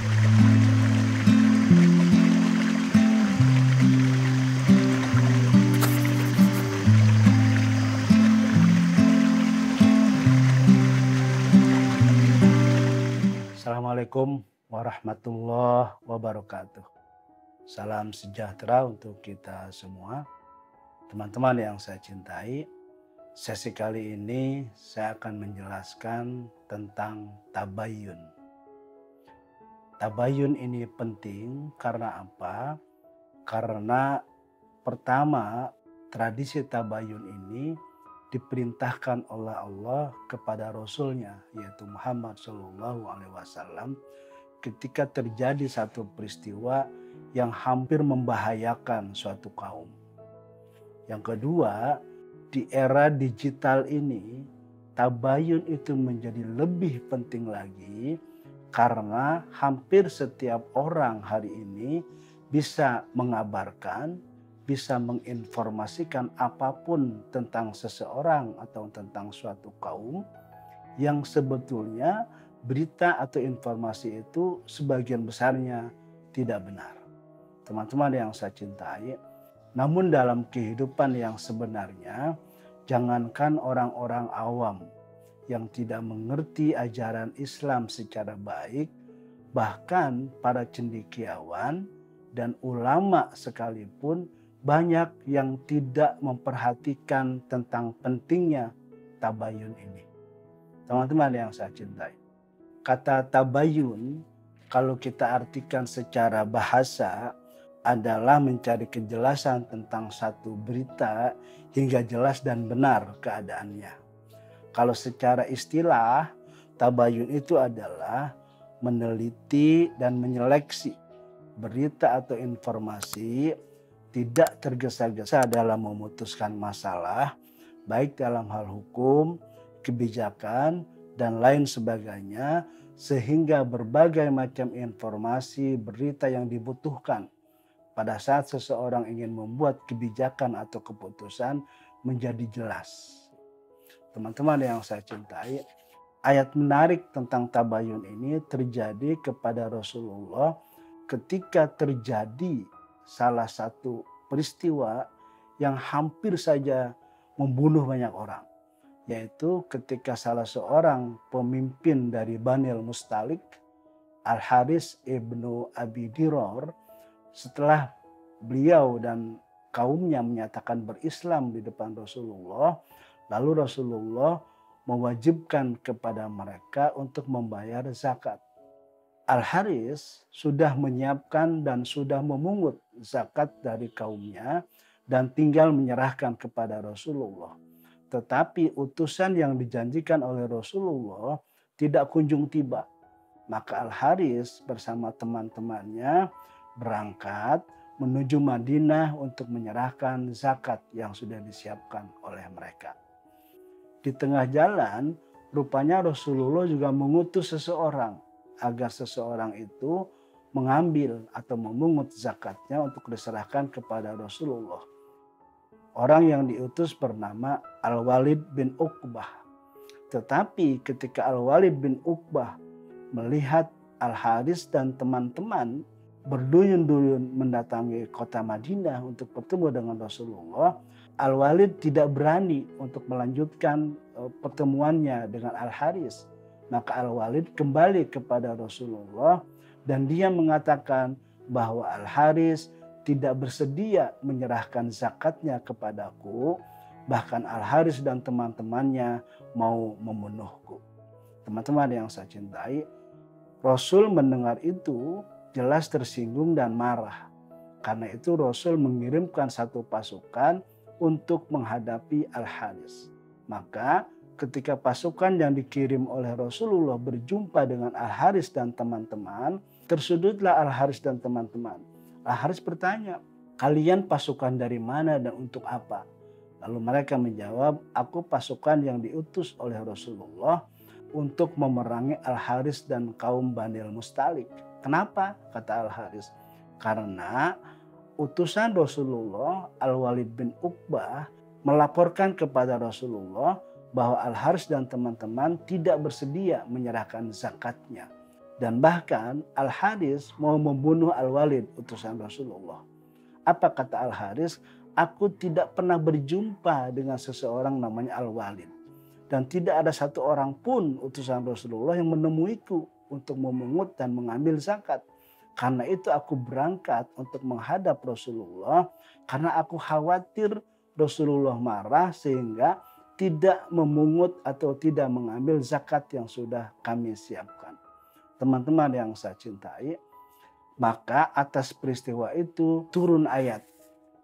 Assalamualaikum warahmatullahi wabarakatuh. Salam sejahtera untuk kita semua. Teman-teman yang saya cintai, sesi kali ini saya akan menjelaskan tentang tabayun. Tabayun ini penting karena apa? Karena pertama, tradisi tabayun ini diperintahkan oleh Allah kepada Rasulnya, yaitu Muhammad SAW, ketika terjadi satu peristiwa yang hampir membahayakan suatu kaum. Yang kedua, di era digital ini, tabayun itu menjadi lebih penting lagi karena hampir setiap orang hari ini bisa mengabarkan, bisa menginformasikan apapun tentang seseorang atau tentang suatu kaum yang sebetulnya berita atau informasi itu sebagian besarnya tidak benar. Teman-teman yang saya cintai, namun dalam kehidupan yang sebenarnya, jangankan orang-orang awam yang tidak mengerti ajaran Islam secara baik, bahkan para cendekiawan dan ulama sekalipun banyak yang tidak memperhatikan tentang pentingnya tabayun ini. Teman-teman yang saya cintai, kata tabayun kalau kita artikan secara bahasa adalah mencari kejelasan tentang satu berita hingga jelas dan benar keadaannya. Kalau secara istilah, tabayun itu adalah meneliti dan menyeleksi berita atau informasi, tidak tergesa-gesa dalam memutuskan masalah, baik dalam hal hukum, kebijakan, dan lain sebagainya, sehingga berbagai macam informasi, berita yang dibutuhkan pada saat seseorang ingin membuat kebijakan atau keputusan menjadi jelas. Teman-teman yang saya cintai, ayat menarik tentang tabayun ini terjadi kepada Rasulullah ketika terjadi salah satu peristiwa yang hampir saja membunuh banyak orang, yaitu ketika salah seorang pemimpin dari Bani Al-Mustalik, Al-Haris ibnu Abi Diror, setelah beliau dan kaumnya menyatakan berislam di depan Rasulullah, lalu Rasulullah mewajibkan kepada mereka untuk membayar zakat. Al-Haris sudah menyiapkan dan sudah memungut zakat dari kaumnya dan tinggal menyerahkan kepada Rasulullah. Tetapi utusan yang dijanjikan oleh Rasulullah tidak kunjung tiba. Maka Al-Haris bersama teman-temannya berangkat menuju Madinah untuk menyerahkan zakat yang sudah disiapkan oleh mereka. Di tengah jalan, rupanya Rasulullah juga mengutus seseorang agar seseorang itu mengambil atau memungut zakatnya untuk diserahkan kepada Rasulullah. Orang yang diutus bernama Al-Walid bin Uqbah. Tetapi ketika Al-Walid bin Uqbah melihat Al-Haris dan teman-teman berduyun-duyun mendatangi kota Madinah untuk bertemu dengan Rasulullah, Al-Walid tidak berani untuk melanjutkan pertemuannya dengan Al-Haris. Maka Al-Walid kembali kepada Rasulullah dan dia mengatakan bahwa Al-Haris tidak bersedia menyerahkan zakatnya kepadaku. Bahkan Al-Haris dan teman-temannya mau membunuhku. Teman-teman yang saya cintai, Rasul mendengar itu jelas tersinggung dan marah. Karena itu Rasul mengirimkan satu pasukan untuk menghadapi Al-Haris. Maka ketika pasukan yang dikirim oleh Rasulullah berjumpa dengan Al-Haris dan teman-teman, tersudutlah Al-Haris dan teman-teman. Al-Haris bertanya, kalian pasukan dari mana dan untuk apa? Lalu mereka menjawab, aku pasukan yang diutus oleh Rasulullah untuk memerangi Al-Haris dan kaum Bani Al-Mustalik. Kenapa? Kata Al-Haris. Karena utusan Rasulullah, Al-Walid bin Uqbah, melaporkan kepada Rasulullah bahwa Al-Haris dan teman-teman tidak bersedia menyerahkan zakatnya. Dan bahkan Al-Haris mau membunuh Al-Walid, utusan Rasulullah. Apa kata Al-Haris? Aku tidak pernah berjumpa dengan seseorang namanya Al-Walid. Dan tidak ada satu orang pun utusan Rasulullah yang menemuiku untuk memungut dan mengambil zakat. Karena itu aku berangkat untuk menghadap Rasulullah. Karena aku khawatir Rasulullah marah sehingga tidak memungut atau tidak mengambil zakat yang sudah kami siapkan. Teman-teman yang saya cintai, maka atas peristiwa itu turun ayat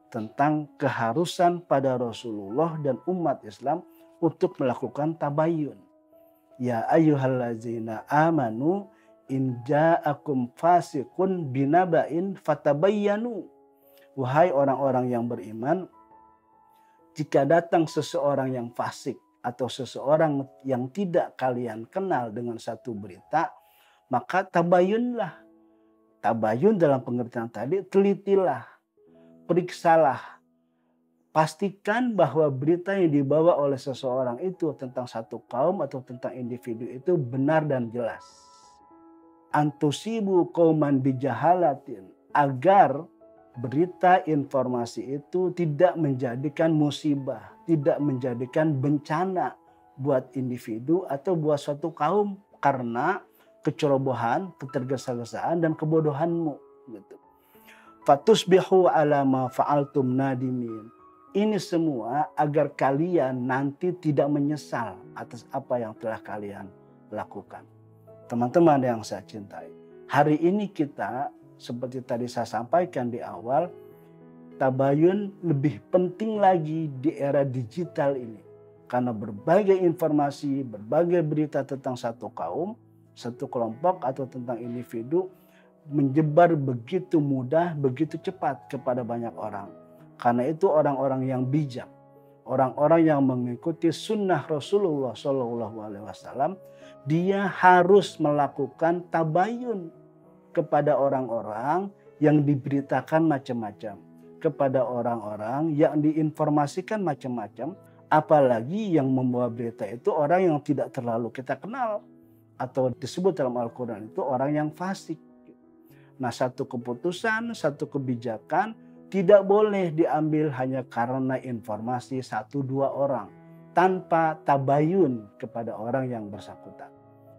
tentang keharusan pada Rasulullah dan umat Islam untuk melakukan tabayyun. Ya ayyuhallazina amanu in ja'akum fasiqun binaba'in fatabayyanu. Wahai orang-orang yang beriman, jika datang seseorang yang fasik atau seseorang yang tidak kalian kenal dengan satu berita, maka tabayyunlah. Tabayyun dalam pengertian tadi, telitilah, periksalah. Pastikan bahwa berita yang dibawa oleh seseorang itu tentang satu kaum atau tentang individu itu benar dan jelas. Antusibu qauman bijahalatin, agar berita informasi itu tidak menjadikan musibah, tidak menjadikan bencana buat individu atau buat suatu kaum karena kecerobohan, ketergesa-gesaan dan kebodohanmu gitu. Fatusbihu ala ma fa'altum nadimin. Ini semua agar kalian nanti tidak menyesal atas apa yang telah kalian lakukan. Teman-teman yang saya cintai, hari ini kita seperti tadi saya sampaikan di awal, tabayun lebih penting lagi di era digital ini. Karena berbagai informasi, berbagai berita tentang satu kaum, satu kelompok atau tentang individu menyebar begitu mudah, begitu cepat kepada banyak orang. Karena itu orang-orang yang bijak, orang-orang yang mengikuti sunnah Rasulullah SAW, dia harus melakukan tabayun kepada orang-orang yang diberitakan macam-macam, kepada orang-orang yang diinformasikan macam-macam, apalagi yang membawa berita itu orang yang tidak terlalu kita kenal. Atau disebut dalam Al-Quran itu orang yang fasik. Nah, satu keputusan, satu kebijakan tidak boleh diambil hanya karena informasi satu dua orang tanpa tabayun kepada orang yang bersangkutan.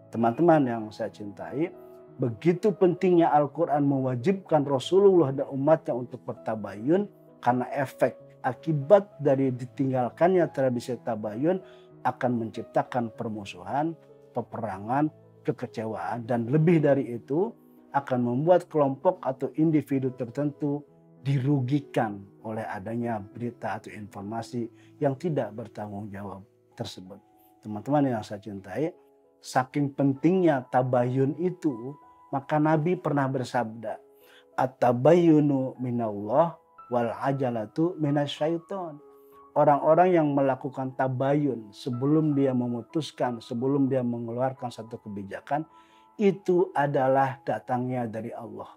Teman-teman yang saya cintai, begitu pentingnya Al-Quran mewajibkan Rasulullah dan umatnya untuk bertabayun karena efek akibat dari ditinggalkannya tradisi tabayun akan menciptakan permusuhan, peperangan, kekecewaan, dan lebih dari itu akan membuat kelompok atau individu tertentu dirugikan oleh adanya berita atau informasi yang tidak bertanggung jawab tersebut. Teman-teman yang saya cintai, saking pentingnya tabayun itu, maka Nabi pernah bersabda, at-tabayyunu minallah wal ajalatu minasyaiton. Orang-orang yang melakukan tabayun sebelum dia memutuskan, sebelum dia mengeluarkan satu kebijakan, itu adalah datangnya dari Allah.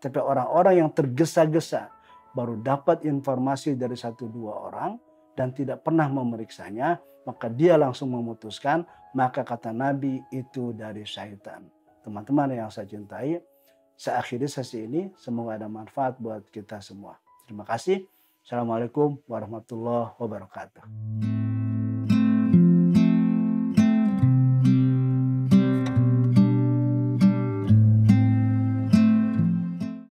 Tapi orang-orang yang tergesa-gesa baru dapat informasi dari satu dua orang dan tidak pernah memeriksanya, maka dia langsung memutuskan, maka kata Nabi itu dari syaitan. Teman-teman yang saya cintai, saya akhiri sesi ini, semoga ada manfaat buat kita semua. Terima kasih. Assalamualaikum warahmatullahi wabarakatuh.